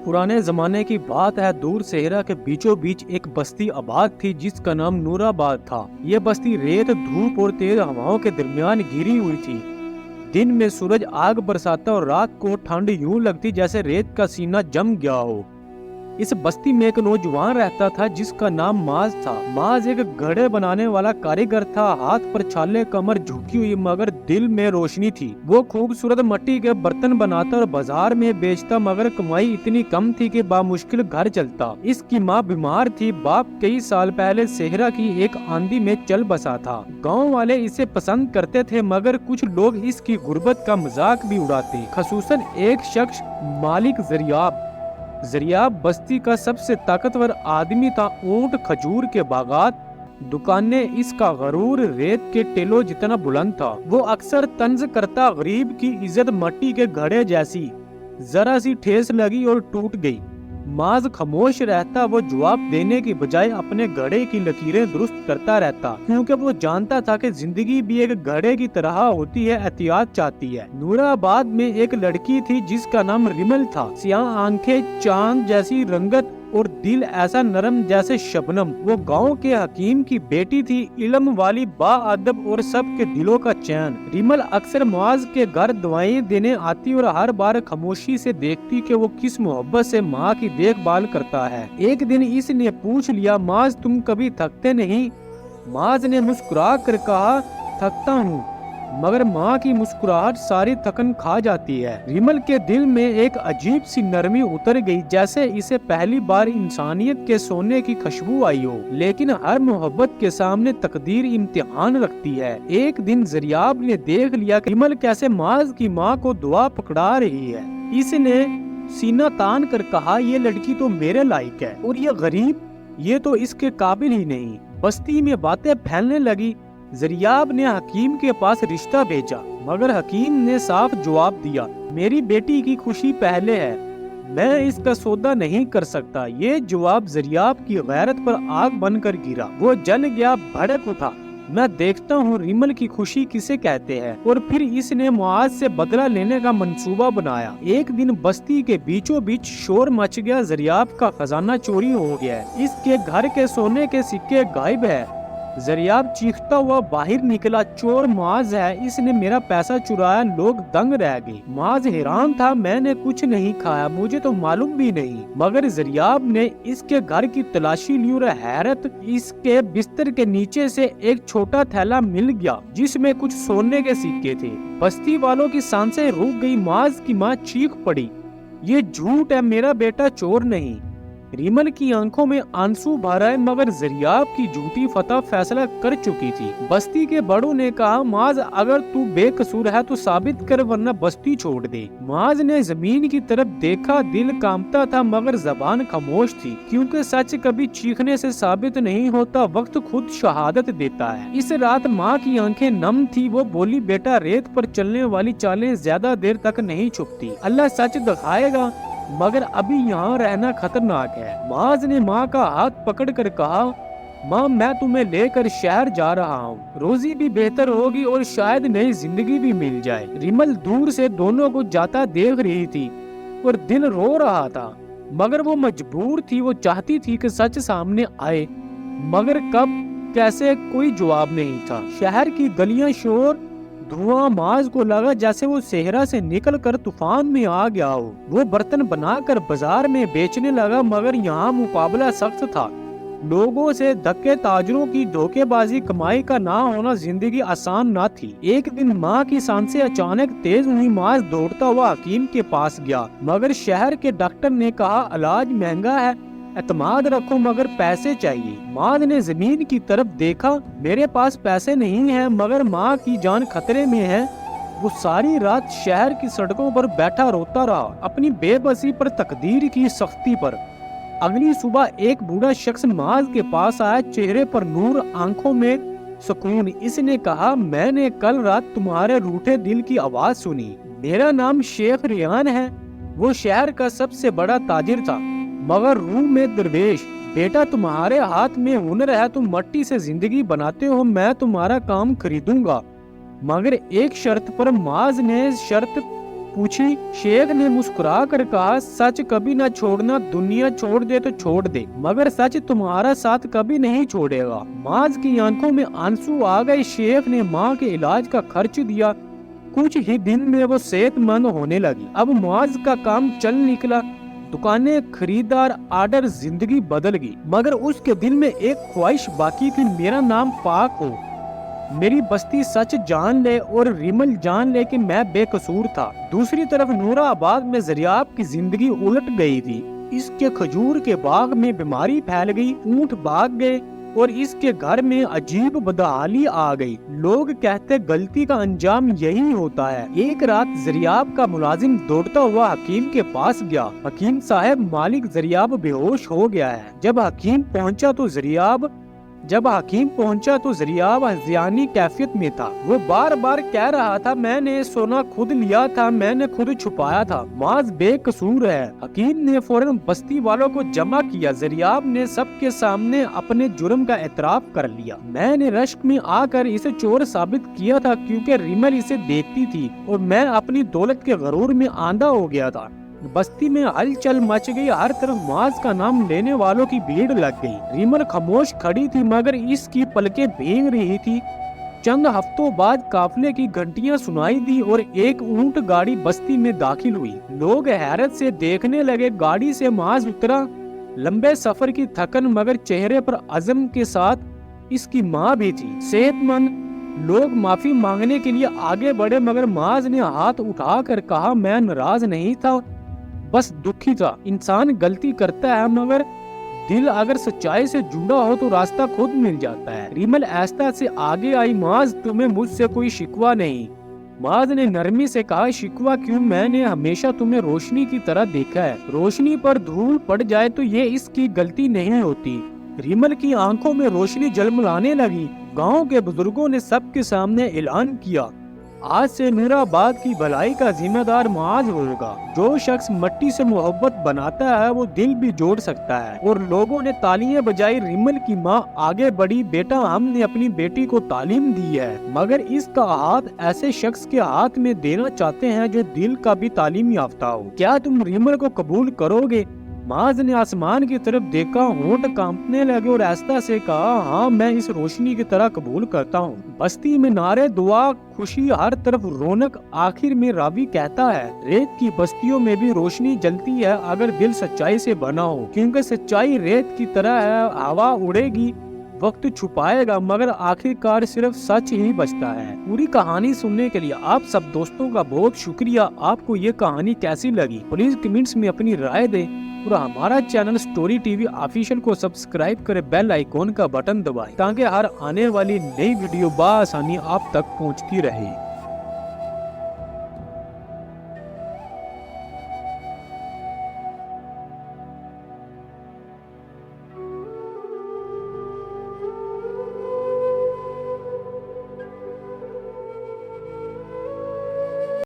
पुराने जमाने की बात है। दूर सेहरा के बीचों बीच एक बस्ती आबाद थी जिसका नाम नूराबाद था। ये बस्ती रेत, धूप और तेज हवाओं के दरमियान घिरी हुई थी। दिन में सूरज आग बरसाता और रात को ठंड यूं लगती जैसे रेत का सीना जम गया हो। इस बस्ती में एक नौजवान रहता था जिसका नाम माज था। माज एक घड़े बनाने वाला कारीगर था। हाथ पर छाले, कमर झुकी हुई, मगर दिल में रोशनी थी। वो खूबसूरत मिट्टी के बर्तन बनाता और बाजार में बेचता, मगर कमाई इतनी कम थी कि बामुश्किल घर चलता। इसकी माँ बीमार थी। बाप कई साल पहले सेहरा की एक आंधी में चल बसा था। गाँव वाले इसे पसंद करते थे, मगर कुछ लोग इसकी गुर्बत का मजाक भी उड़ाते। खसूसन एक शख्स मालिक जरियाब बस्ती का सबसे ताकतवर आदमी था। ऊंट, खजूर के बागात, दुकानें, इसका गरूर रेत के टेलों जितना बुलंद था। वो अक्सर तंज करता, गरीब की इज्जत मट्टी के घड़े जैसी, जरा सी ठेस लगी और टूट गई। माज खामोश रहता। वो जवाब देने की बजाय अपने घड़े की लकीरें दुरुस्त करता रहता, क्योंकि वो जानता था कि जिंदगी भी एक घड़े की तरह होती है, एहतियात चाहती है। नूराबाद में एक लड़की थी जिसका नाम रिमल था। सियाह आंखें, चांद जैसी रंगत और दिल ऐसा नरम जैसे शबनम। वो गांव के हकीम की बेटी थी, इल्म वाली, बाअदब और सबके दिलों का चैन। रिमल अक्सर मुआज के घर दवाएं देने आती और हर बार खामोशी से देखती कि वो किस मोहब्बत से माँ की देखभाल करता है। एक दिन इसने पूछ लिया, माज तुम कभी थकते नहीं? माज ने मुस्कुरा कर कहा, थकता हूँ, मगर माँ की मुस्कुराहट सारी थकन खा जाती है। रिमल के दिल में एक अजीब सी नरमी उतर गई, जैसे इसे पहली बार इंसानियत के सोने की खुशबू आई हो। लेकिन हर मोहब्बत के सामने तकदीर इम्तिहान रखती है। एक दिन जरियाब ने देख लिया कि रिमल कैसे माज की माँ को दुआ पकड़ा रही है। इसने सीना तान कर कहा, ये लड़की तो मेरे लायक है, और ये गरीब, ये तो इसके काबिल ही नहीं। बस्ती में बातें फैलने लगी। जरियाब ने हकीम के पास रिश्ता भेजा, मगर हकीम ने साफ जवाब दिया, मेरी बेटी की खुशी पहले है, मैं इसका सौदा नहीं कर सकता। ये जवाब जरियाब की गैरत पर आग बनकर गिरा। वो जल गया, भड़क उठा, मैं देखता हूँ रिमल की खुशी किसे कहते हैं। और फिर इसने मुआज से बदला लेने का मंसूबा बनाया। एक दिन बस्ती के बीचों बीच शोर मच गया, जरियाब का खजाना चोरी हो गया है, इसके घर के सोने के सिक्के गायब है। जरियाब चीखता हुआ बाहर निकला, चोर मुआज है, इसने मेरा पैसा चुराया। लोग दंग रह गए। मुआज हैरान था, मैंने कुछ नहीं खाया, मुझे तो मालूम भी नहीं। मगर जरियाब ने इसके घर की तलाशी ली और हैरत, इसके बिस्तर के नीचे से एक छोटा थैला मिल गया जिसमें कुछ सोने के सिक्के थे। बस्ती वालों की सांसें रुक गई। मुआज की माँ चीख पड़ी, ये झूठ है, मेरा बेटा चोर नहीं। रिमल की आंखों में आंसू भर आए, मगर जरियाब की झूठी फतह फैसला कर चुकी थी। बस्ती के बड़ों ने कहा, माज अगर तू बेकसूर है तो साबित कर, वरना बस्ती छोड़ दे। माज ने जमीन की तरफ देखा, दिल कांपता था मगर जबान खामोश थी, क्योंकि सच कभी चीखने से साबित नहीं होता, वक्त खुद शहादत देता है। इस रात माँ की आंखें नम थी। वो बोली, बेटा रेत पर चलने वाली चालें ज्यादा देर तक नहीं छुपती, अल्लाह सच दिखाएगा, मगर अभी यहाँ रहना खतरनाक है। माज ने माँ का हाथ पकड़कर कहा, माँ मैं तुम्हें लेकर शहर जा रहा हूँ, रोजी भी बेहतर होगी और शायद नई जिंदगी भी मिल जाए। रिमल दूर से दोनों को जाता देख रही थी और दिल रो रहा था, मगर वो मजबूर थी। वो चाहती थी कि सच सामने आए, मगर कब, कैसे, कोई जवाब नहीं था। शहर की गलियां शोर, धुआं। माज को लगा जैसे वो सेहरा से निकलकर तूफान में आ गया हो। वो बर्तन बनाकर बाजार में बेचने लगा, मगर यहाँ मुकाबला सख्त था। लोगों से धक्के, ताजरों की धोखेबाजी, कमाई का ना होना, जिंदगी आसान ना थी। एक दिन माँ की सांसें अचानक तेज हुई। माज दौड़ता हुआ हकीम के पास गया, मगर शहर के डॉक्टर ने कहा, इलाज महंगा है, एतमाद रखो, मगर पैसे चाहिए। माज ने जमीन की तरफ देखा, मेरे पास पैसे नहीं हैं, मगर माँ की जान खतरे में है। वो सारी रात शहर की सड़कों पर बैठा रोता रहा, अपनी बेबसी पर, तकदीर की सख्ती पर। अगली सुबह एक बूढ़ा शख्स माज के पास आया, चेहरे पर नूर, आंखों में सुकून। इसने कहा, मैंने कल रात तुम्हारे रूठे दिल की आवाज सुनी। मेरा नाम शेख रियान है। वो शहर का सबसे बड़ा ताजिर था, मगर रूह में दरवेश। बेटा तुम्हारे हाथ में हुनर है, तुम मट्टी से जिंदगी बनाते हो, मैं तुम्हारा काम खरीदूंगा, मगर एक शर्त पर। माज ने शर्त पूछी। शेख ने मुस्कुरा कर कहा, सच कभी न छोड़ना, दुनिया छोड़ दे तो छोड़ दे, मगर सच तुम्हारा साथ कभी नहीं छोड़ेगा। माज की आंखों में आंसू आ गए। शेख ने माँ के इलाज का खर्च दिया। कुछ ही दिन में वो सेहतमंद होने लगी। अब मुआज का काम चल निकला। दुकानें, खरीदार, आर्डर, जिंदगी बदल गई। मगर उसके दिल में एक ख्वाहिश बाकी थी, मेरा नाम पाक हो, मेरी बस्ती सच जान ले और रिमल जान ले कि मैं बेकसूर था। दूसरी तरफ नूराबाद में ज़रियाब की जिंदगी उलट गई थी। इसके खजूर के बाग में बीमारी फैल गई, ऊंट भाग गए और इसके घर में अजीब बदहाली आ गई। लोग कहते गलती का अंजाम यही होता है। एक रात ज़रियाब का मुलाजिम दौड़ता हुआ हकीम के पास गया। हकीम साहब, मालिक ज़रियाब बेहोश हो गया है। जब हकीम पहुंचा तो ज़रियाब हज़ियानी कैफियत में था। वो बार बार कह रहा था, मैंने सोना खुद लिया था, मैंने खुद छुपाया था, माज बेकसूर है। हकीम ने फौरन बस्ती वालों को जमा किया। ज़रियाब ने सबके सामने अपने जुर्म का एतराफ कर लिया। मैंने रश्क में आकर इसे चोर साबित किया था क्योंकि रिमल इसे देखती थी और मैं अपनी दौलत के गरूर में आंधा हो गया था। बस्ती में हलचल मच गई। हर तरफ माज का नाम लेने वालों की भीड़ लग गई। रिमल खामोश खड़ी थी मगर इसकी पलकें भीग रही थी। चंद हफ्तों बाद काफिले की घंटियां सुनाई दी और एक ऊंट गाड़ी बस्ती में दाखिल हुई। लोग हैरत से देखने लगे। गाड़ी से माज उतरा। लंबे सफर की थकन मगर चेहरे पर अज़म के साथ इसकी माँ भी थी, सेहतमंद। लोग माफी मांगने के लिए आगे बढ़े मगर माज ने हाथ उठाकर कहा, मैं नाराज नहीं था, बस दुखी था। इंसान गलती करता है मगर दिल अगर सच्चाई से जुड़ा हो तो रास्ता खुद मिल जाता है। रिमल आहिस्ता से आगे आई। माज, तुम्हें मुझसे कोई शिकवा नहीं। माज ने नरमी से कहा, शिकवा क्यों, मैंने हमेशा तुम्हें रोशनी की तरह देखा है। रोशनी पर धूल पड़ जाए तो ये इसकी गलती नहीं होती। रिमल की आंखों में रोशनी जलमलाने लगी। गांव के बुजुर्गों ने सबके सामने ऐलान किया, आज से नूराबाद की भलाई का जिम्मेदार माज होगा। जो शख्स मिट्टी से मोहब्बत बनाता है वो दिल भी जोड़ सकता है। और लोगों ने तालियां बजाई। रिमल की माँ आगे बढ़ी, बेटा, हमने अपनी बेटी को तालीम दी है मगर इसका हाथ ऐसे शख्स के हाथ में देना चाहते हैं जो दिल का भी तालीम याफ्ता हो। क्या तुम रिमल को कबूल करोगे? माज ने आसमान की तरफ देखा, होंठ कांपने लगे और आहिस्ता से कहा, हाँ, मैं इस रोशनी की तरह कबूल करता हूँ। बस्ती में नारे, दुआ, खुशी, हर तरफ रौनक। आखिर में रावी कहता है, रेत की बस्तियों में भी रोशनी जलती है अगर दिल सच्चाई से बना हो, क्योंकि सच्चाई रेत की तरह है, हवा उड़ेगी, वक्त छुपाएगा मगर आखिरकार सिर्फ सच ही बचता है। पूरी कहानी सुनने के लिए आप सब दोस्तों का बहुत शुक्रिया। आपको ये कहानी कैसी लगी प्लीज कमेंट्स में अपनी राय दें और हमारा चैनल स्टोरी टीवी ऑफिशियल को सब्सक्राइब करें, बेल आइकॉन का बटन दबाएं ताकि हर आने वाली नई वीडियो बआसानी आप तक पहुंचती रहे।